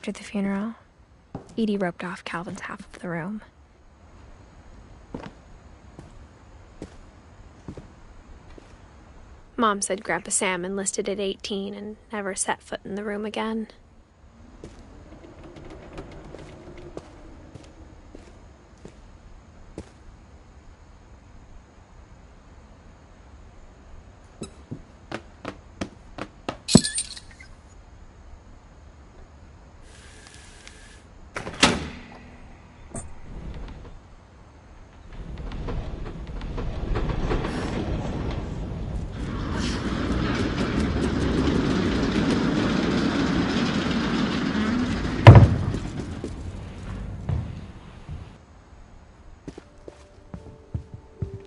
After the funeral, Edie roped off Calvin's half of the room. Mom said Grandpa Sam enlisted at 18 and never set foot in the room again.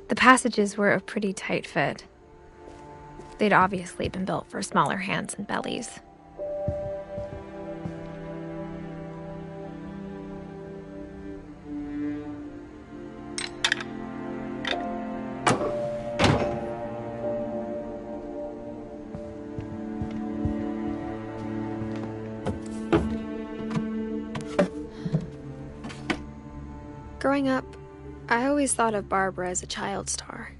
The passages were a pretty tight fit. They'd obviously been built for smaller hands and bellies. Growing up, I always thought of Barbara as a child star.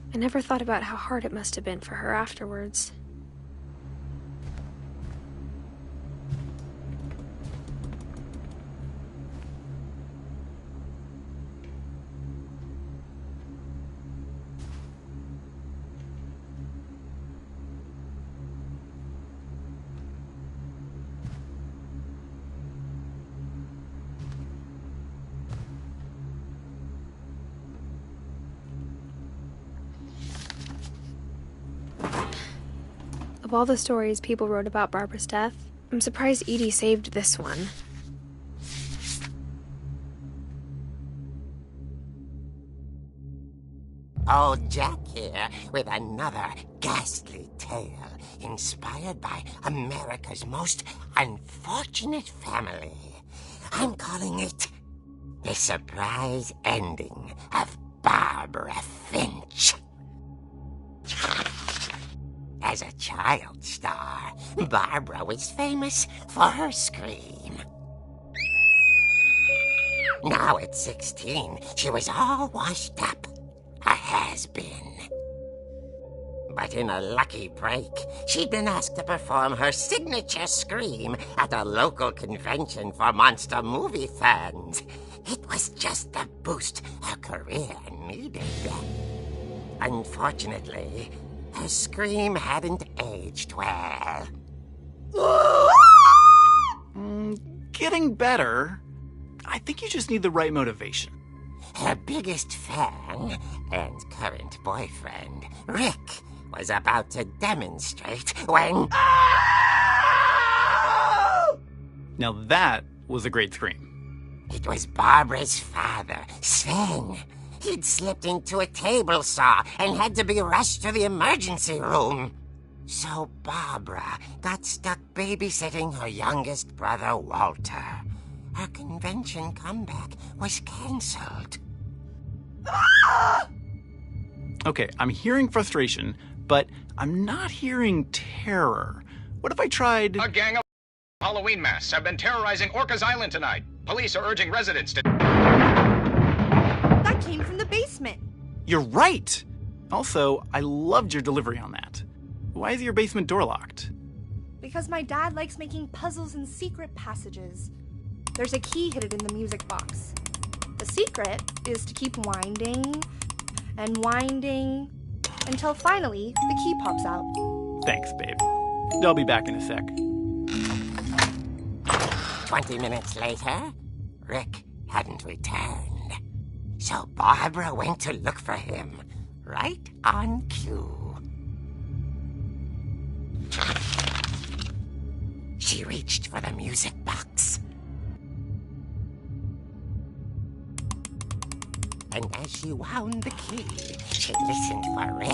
I never thought about how hard it must have been for her afterwards. Of all the stories people wrote about Barbara's death, I'm surprised Edie saved this one. Old Jack here with another ghastly tale inspired by America's most unfortunate family. I'm calling it The Surprise Ending of Barbara Finch. As a child star, Barbara was famous for her scream. Now at 16, she was all washed up, a has-been. But in a lucky break, she'd been asked to perform her signature scream at a local convention for monster movie fans. It was just the boost her career needed. Unfortunately, her scream hadn't aged well. Getting better. I think you just need the right motivation. Her biggest fan and current boyfriend, Rick, was about to demonstrate when... Now that was a great scream. It was Barbara's father, Sven. He'd slipped into a table saw and had to be rushed to the emergency room. So Barbara got stuck babysitting her youngest brother, Walter. Her convention comeback was cancelled. Okay, I'm hearing frustration, but I'm not hearing terror. What if I tried... A gang of Halloween masks have been terrorizing Orcas Island tonight. Police are urging residents to... That came from the basement. You're right! Also, I loved your delivery on that. Why is your basement door locked? Because my dad likes making puzzles and secret passages. There's a key hidden in the music box. The secret is to keep winding and winding until finally the key pops out. Thanks, babe. I'll be back in a sec. 20 minutes later, Rick hadn't returned. So Barbara went to look for him, right on cue. She reached for the music box. And as she wound the key, she listened for Rick,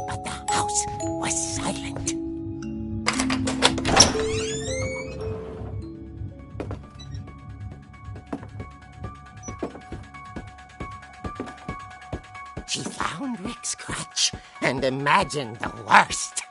but the house was silent. She found Rick's crutch and imagined the worst.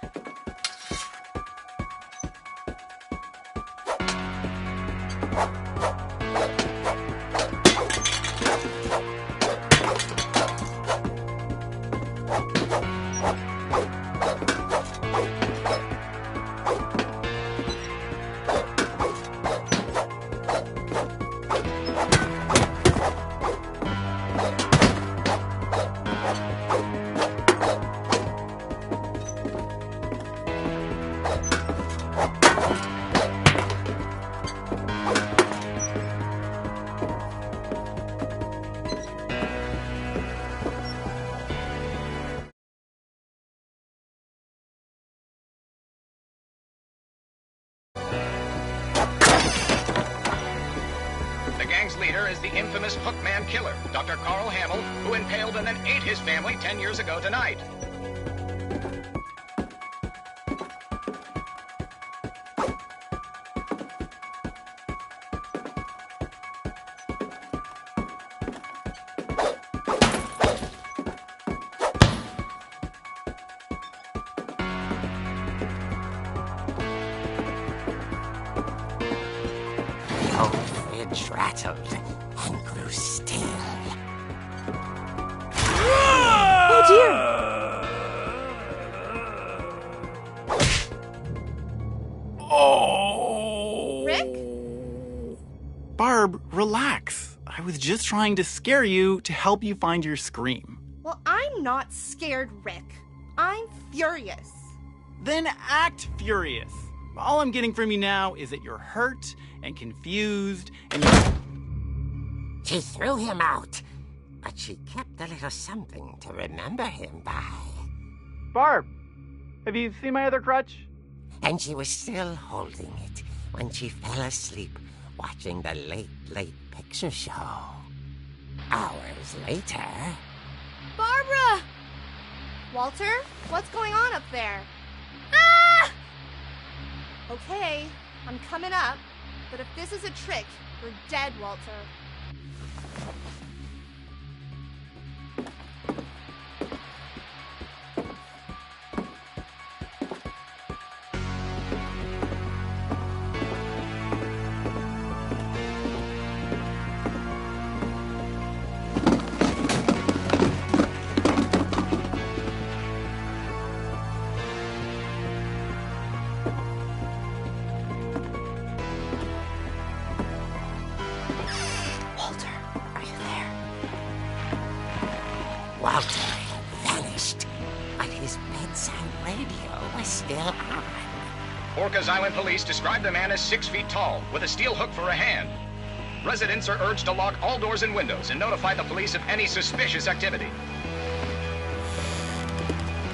The gang's leader is the infamous Hookman killer, Dr. Carl Hamill, who impaled and then ate his family 10 years ago tonight. Rattled and grew still. Oh dear! Oh! Rick? Barb, relax. I was just trying to scare you to help you find your scream. Well, I'm not scared, Rick. I'm furious. Then act furious. All I'm getting from you now is that you're hurt and confused and you're... She threw him out, but she kept a little something to remember him by. Barb, have you seen my other crutch? And she was still holding it when she fell asleep watching the late picture show. Hours later... Barbara! Walter, what's going on up there? Ah! Okay, I'm coming up, but if this is a trick, you're dead, Walter. Walter had vanished, but his bedside radio was still on. Orcas Island police describe the man as 6 feet tall, with a steel hook for a hand. Residents are urged to lock all doors and windows and notify the police of any suspicious activity.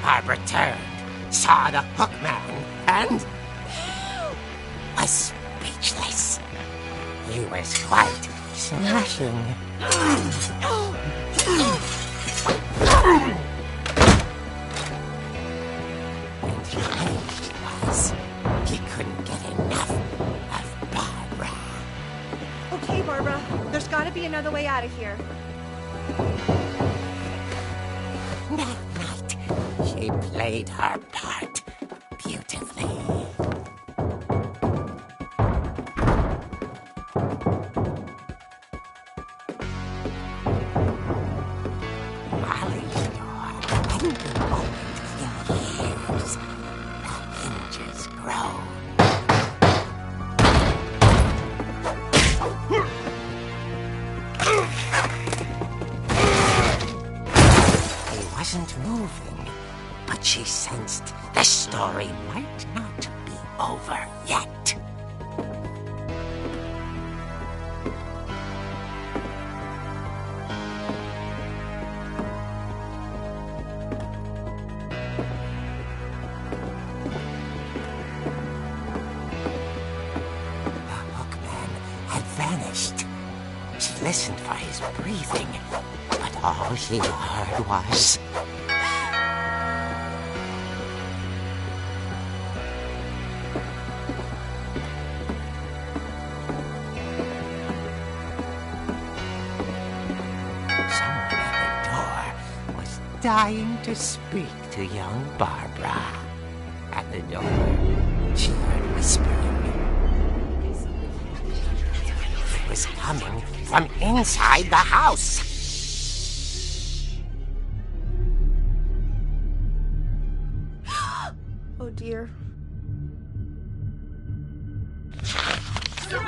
Barbara turned, saw the hook man, and was speechless. He was quite smashing. And he was. He couldn't get enough of Barbara. Okay, Barbara, there's gotta be another way out of here. That night, she played her part beautifully. Molly's door hadn't been opened in years. The hinges groaned. He wasn't moving, but she sensed the story might not be over yet. listened for his breathing, but all she heard was... Someone at the door was dying to speak to young Barbara. At the door, she heard whispering. It was coming from inside the house. Oh dear. The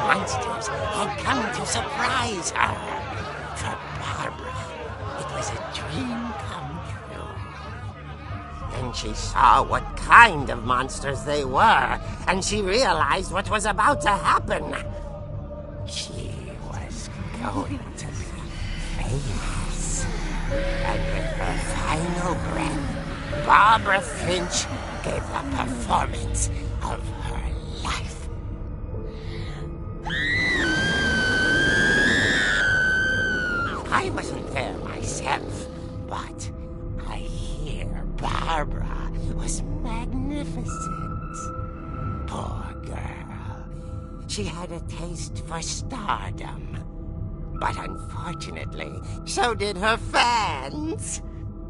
monsters had come to surprise her. For Barbara, it was a dream come true. Then she saw what kind of monsters they were, and she realized what was about to happen. She was going to be famous. And with her final breath, Barbara Finch gave the performance of her life. I wasn't there myself, but I hear Barbara was magnificent. Poor girl. She had a taste for stardom. But unfortunately, so did her fans.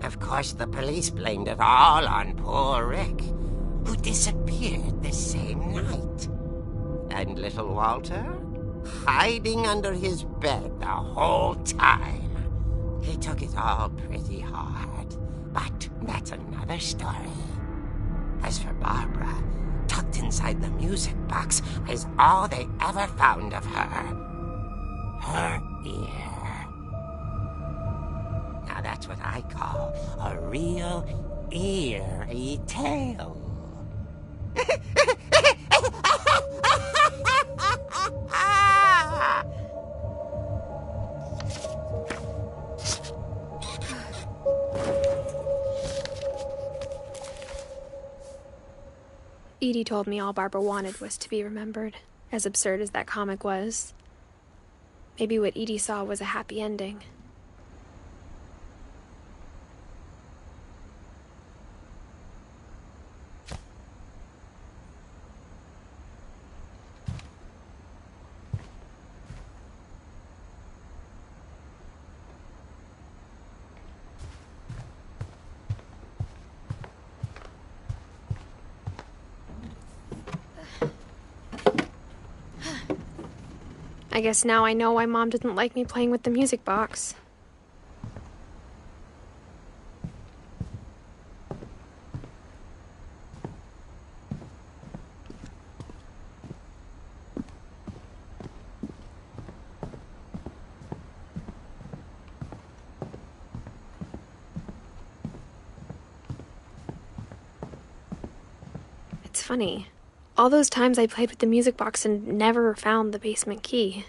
Of course, the police blamed it all on poor Rick, who disappeared the same night. And little Walter? Hiding under his bed the whole time. He took it all pretty hard, but that's another story. As for Barbara, tucked inside the music box is all they ever found of her. Her ear. Now that's what I call a real eerie tale. Edie told me all Barbara wanted was to be remembered, as absurd as that comic was. Maybe what Edie saw was a happy ending. I guess now I know why Mom didn't like me playing with the music box. It's funny. All those times I played with the music box and never found the basement key.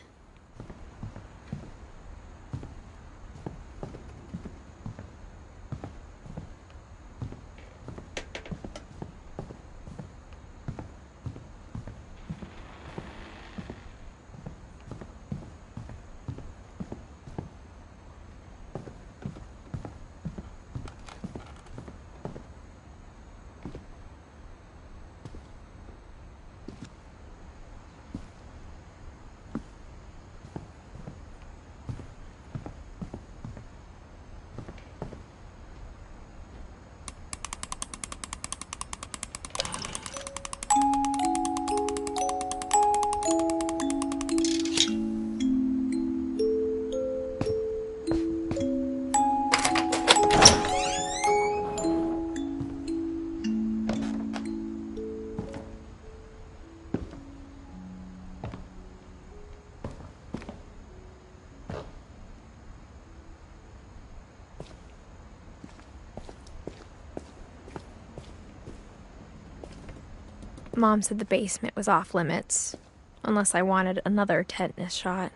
Mom said the basement was off limits, unless I wanted another tetanus shot.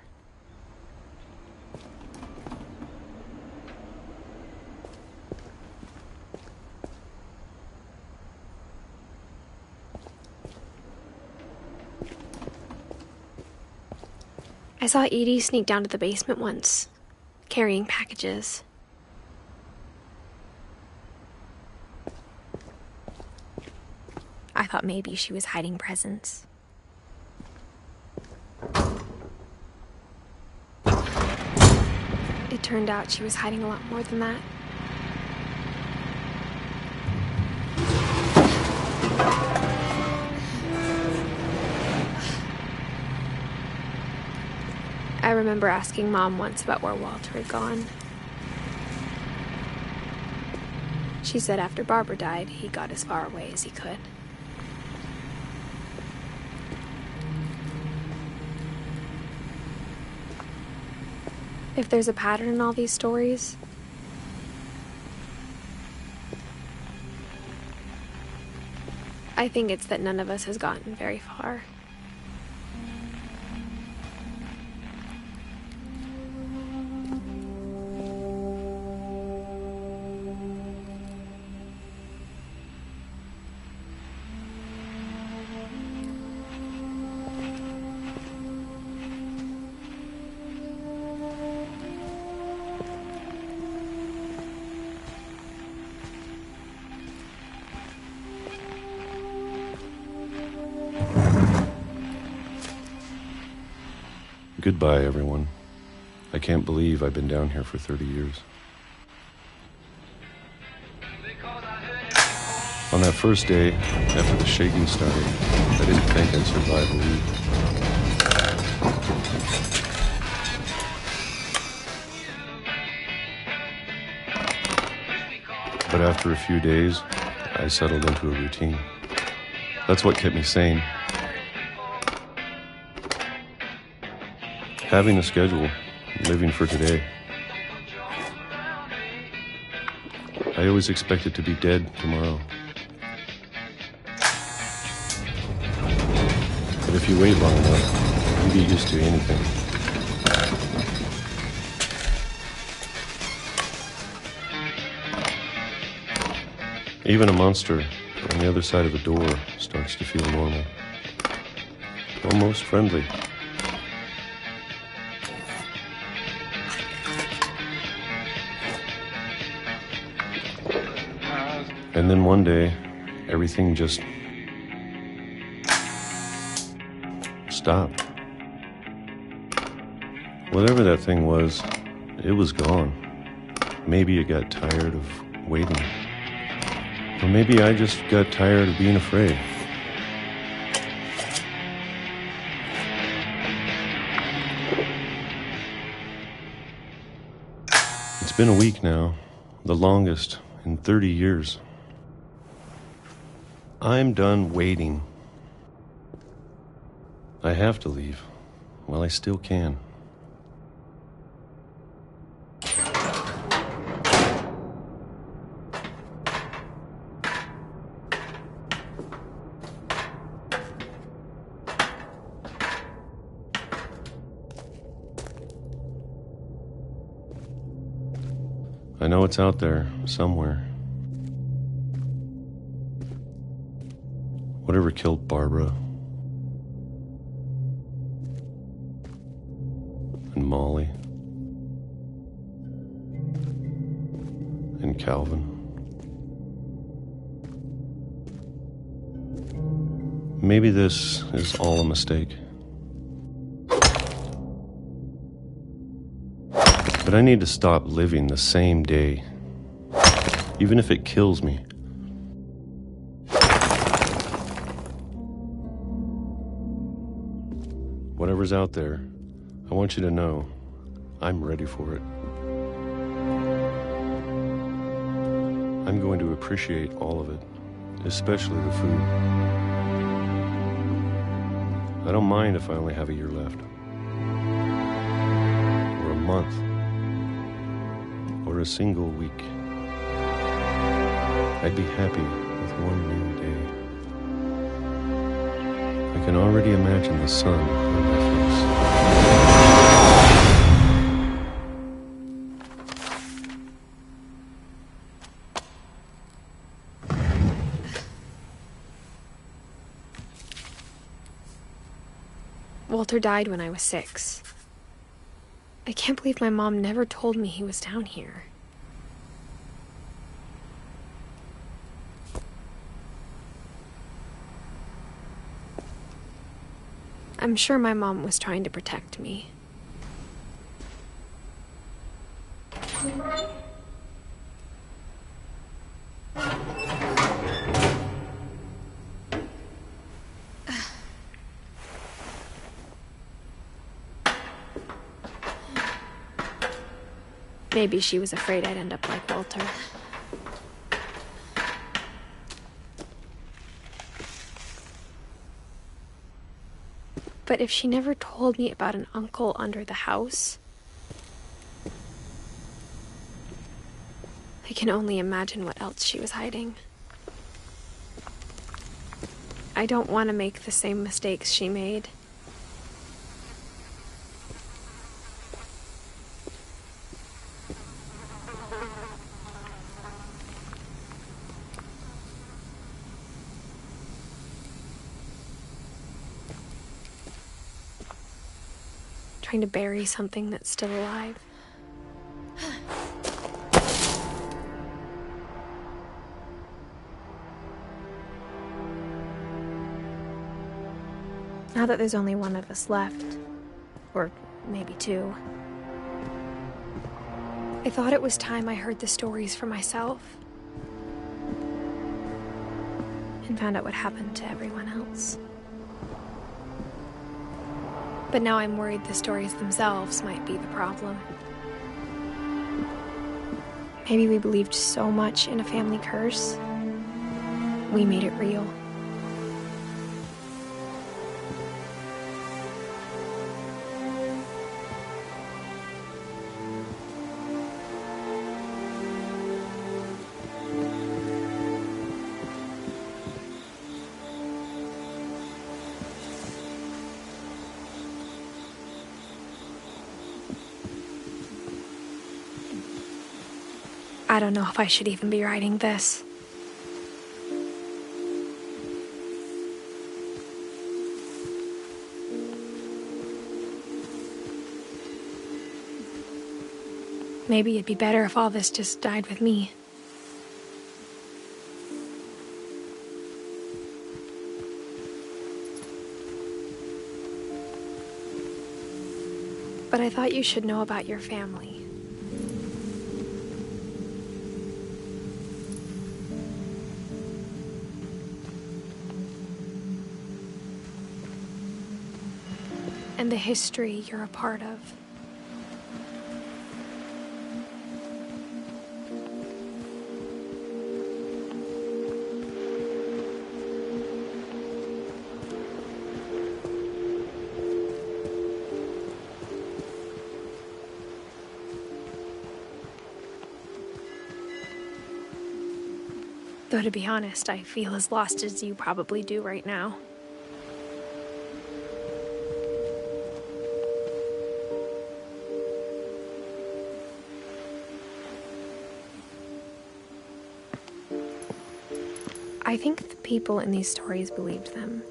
I saw Edie sneak down to the basement once, carrying packages. I thought maybe she was hiding presents. It turned out she was hiding a lot more than that. I remember asking Mom once about where Walter had gone. She said after Barbara died, he got as far away as he could. If there's a pattern in all these stories, I think it's that none of us has gotten very far. Goodbye, everyone. I can't believe I've been down here for 30 years. On that first day, after the shaking started, I didn't think I'd survive a week. But after a few days, I settled into a routine. That's what kept me sane. Having a schedule, living for today. I always expected to be dead tomorrow. But if you wait long enough, you get used to anything. Even a monster on the other side of the door starts to feel normal. Almost friendly. And then one day, everything just stopped. Whatever that thing was, it was gone. Maybe it got tired of waiting. Or maybe I just got tired of being afraid. It's been a week now, the longest in 30 years. I'm done waiting. I have to leave while I still can. I know it's out there somewhere. Whatever killed Barbara and Molly and Calvin. Maybe this is all a mistake. But I need to stop living the same day, even if it kills me. Whatever's out there, I want you to know I'm ready for it. I'm going to appreciate all of it, especially the food. I don't mind if I only have a year left, or a month, or a single week. I'd be happy with one new day. I can already imagine the sun on my face. Walter died when I was 6. I can't believe my mom never told me he was down here. I'm sure my mom was trying to protect me. Maybe she was afraid I'd end up like Walter. But if she never told me about an uncle under the house, I can only imagine what else she was hiding. I don't want to make the same mistakes she made. Trying to bury something that's still alive. Now that there's only one of us left, or maybe two, I thought it was time I heard the stories for myself and found out what happened to everyone else. But now I'm worried the stories themselves might be the problem. Maybe we believed so much in a family curse, we made it real. I don't know if I should even be writing this. Maybe it'd be better if all this just died with me. But I thought you should know about your family. And the history you're a part of. Though to be honest, I feel as lost as you probably do right now. I think the people in these stories believed them,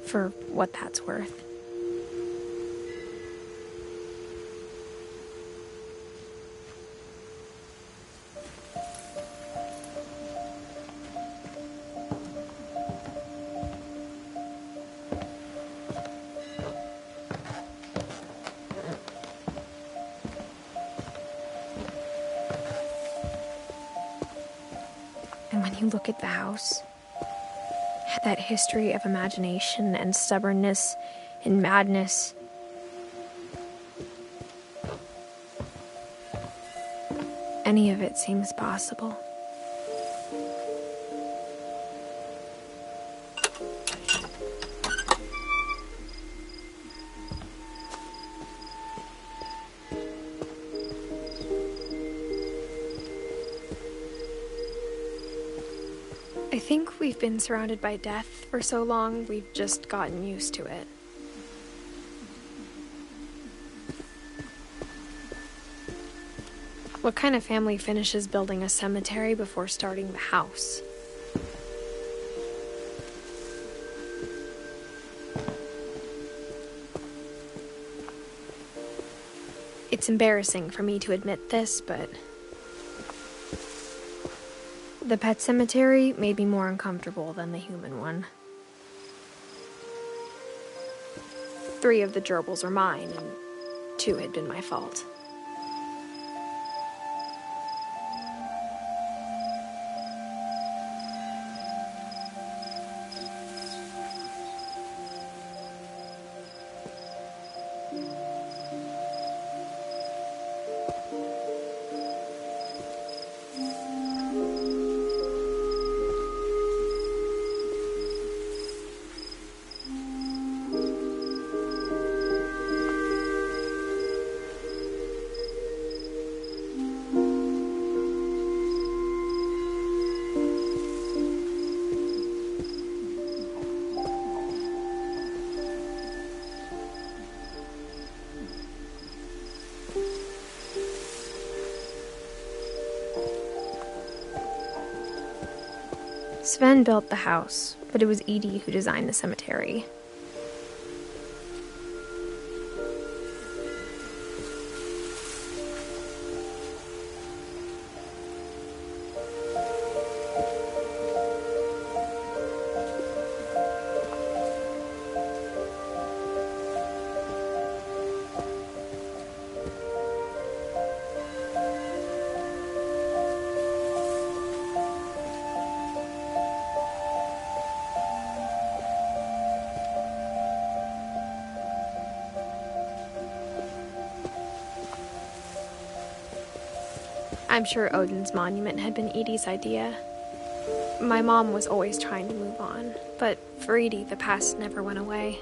for what that's worth. And when you look at the house, that history of imagination and stubbornness and madness, any of it seems possible. I think we've been surrounded by death for so long, we've just gotten used to it. What kind of family finishes building a cemetery before starting the house? It's embarrassing for me to admit this, but the pet cemetery made me more uncomfortable than the human one. 3 of the gerbils are mine, and 2 had been my fault. Sven built the house, but it was Edie who designed the cemetery. I'm sure Odin's monument had been Edie's idea. My mom was always trying to move on, but for Edie, the past never went away.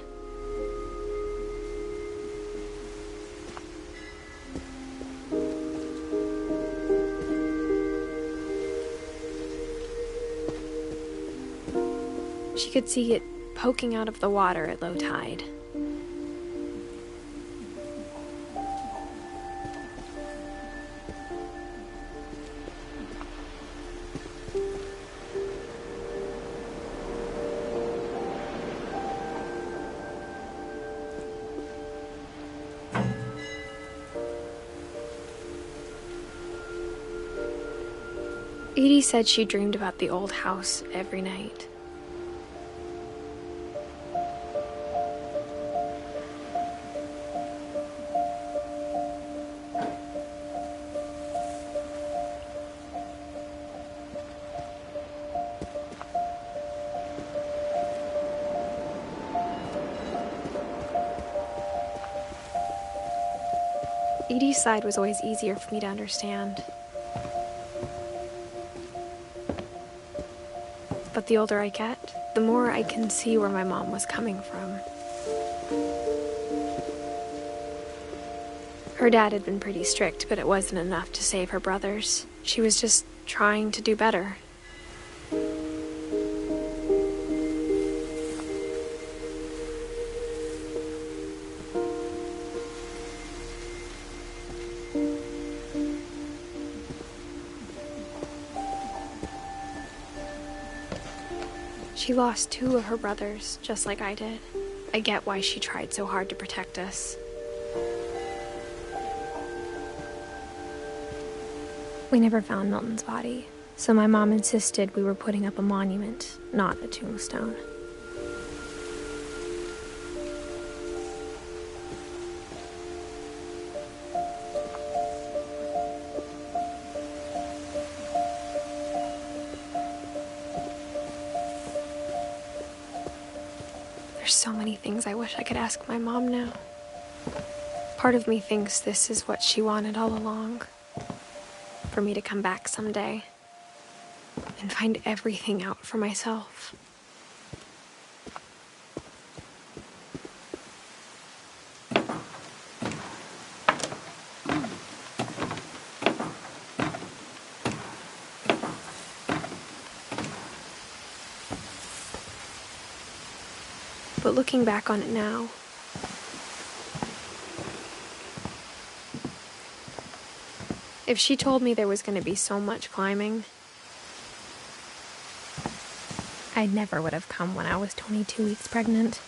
She could see it poking out of the water at low tide. Edie said she dreamed about the old house every night. Edie's side was always easier for me to understand. But the older I get, the more I can see where my mom was coming from. Her dad had been pretty strict, but it wasn't enough to save her brothers. She was just trying to do better. She lost 2 of her brothers, just like I did. I get why she tried so hard to protect us. We never found Milton's body, so my mom insisted we were putting up a monument, not a tombstone. There's so many things I wish I could ask my mom now. Part of me thinks this is what she wanted all along. For me to come back someday and find everything out for myself. But looking back on it now, if she told me there was going to be so much climbing, I never would have come when I was 22 weeks pregnant.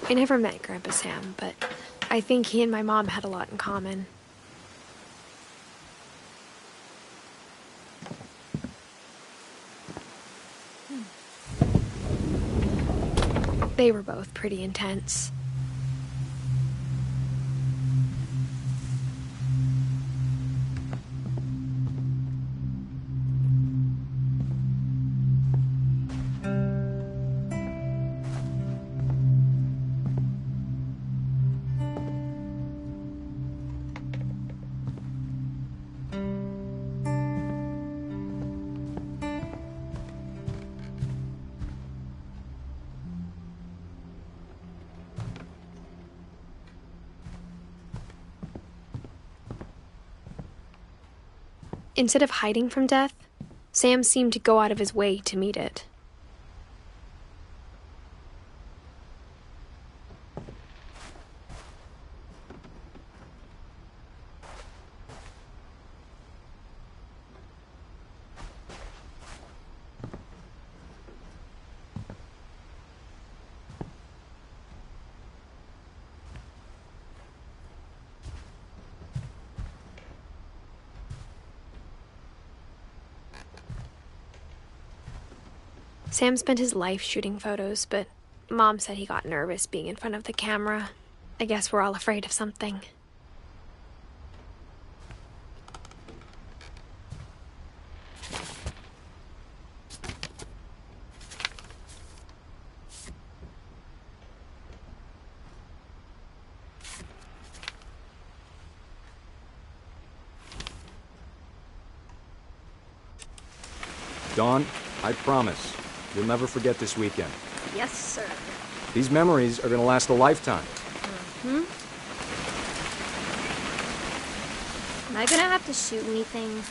I never met Grandpa Sam, but I think he and my mom had a lot in common. They were both pretty intense. Instead of hiding from death, Sam seemed to go out of his way to meet it. Sam spent his life shooting photos, but Mom said he got nervous being in front of the camera. I guess we're all afraid of something. Dawn, I promise. You'll never forget this weekend. Yes, sir. These memories are gonna last a lifetime. Am I gonna have to shoot anything?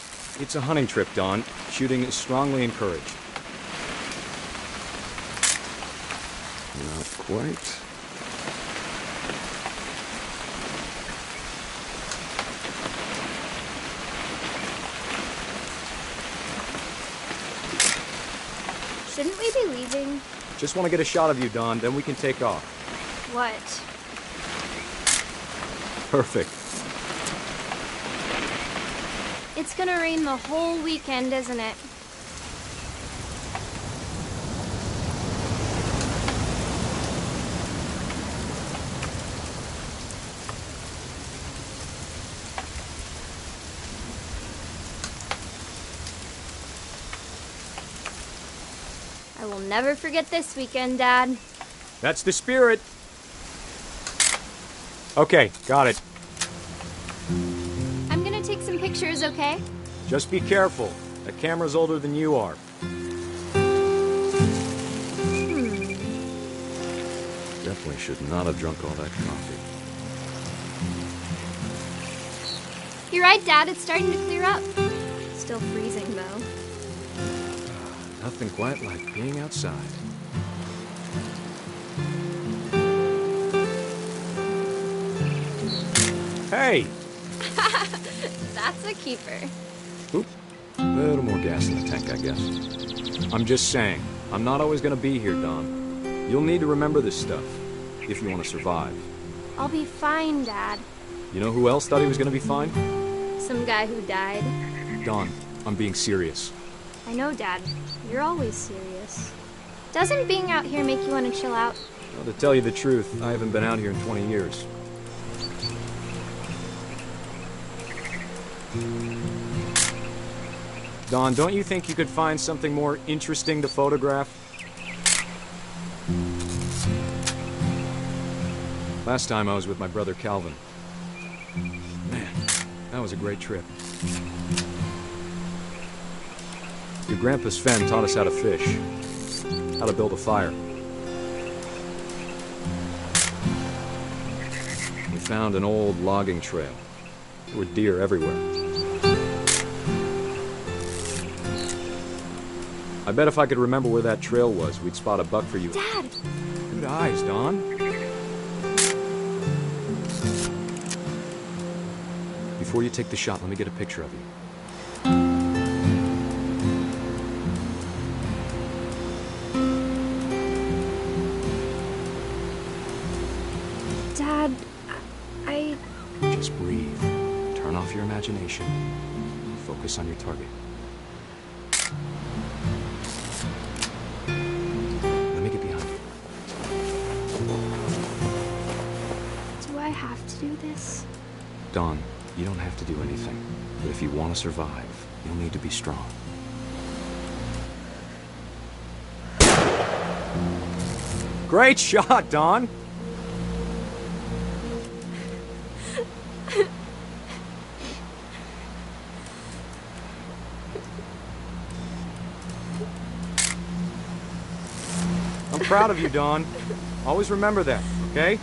It's a hunting trip, Dawn. Shooting is strongly encouraged. Not quite. Shouldn't we be leaving? Just want to get a shot of you, Dawn, then we can take off. What? Perfect. It's gonna rain the whole weekend, isn't it? I will never forget this weekend, Dad. That's the spirit. Okay, got it. I'm gonna take some pictures, okay? Just be careful. That camera's older than you are. Definitely should not have drunk all that coffee. You're right, Dad. It's starting to clear up. Still freezing, though. Nothing quite like being outside. Hey! That's a keeper. Oop. A little more gas in the tank, I guess. I'm just saying, I'm not always gonna be here, Don. You'll need to remember this stuff, if you want to survive. I'll be fine, Dad. You know who else thought he was gonna be fine? Some guy who died. Don, I'm being serious. I know, Dad. You're always serious. Doesn't being out here make you want to chill out? Well, to tell you the truth, I haven't been out here in 20 years. Don, don't you think you could find something more interesting to photograph? Last time I was with my brother Calvin. Man, that was a great trip. Your grandpa Sven taught us how to fish, how to build a fire. We found an old logging trail. There were deer everywhere. I bet if I could remember where that trail was, we'd spot a buck for you. Dad! Good eyes, Don. Before you take the shot, let me get a picture of you. Dad, I... Just breathe. Turn off your imagination. Focus on your target. Let me get behind you. Do I have to do this? Dawn, you don't have to do anything. But if you want to survive, you'll need to be strong. Great shot, Dawn! I'm proud of you, Dawn. Always remember that, okay?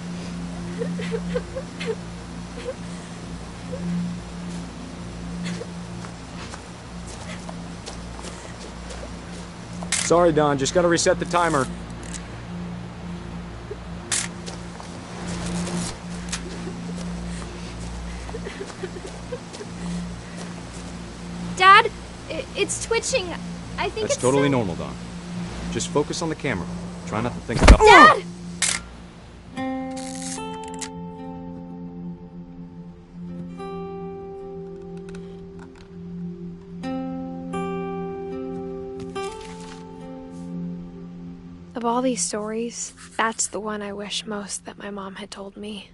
Sorry, Dawn. Just gotta reset the timer. Dad, it's twitching. I think That's it's totally so... normal, Dawn. Just focus on the camera. Try not to think about... Dad! Of all these stories, that's the one I wish most that my mom had told me.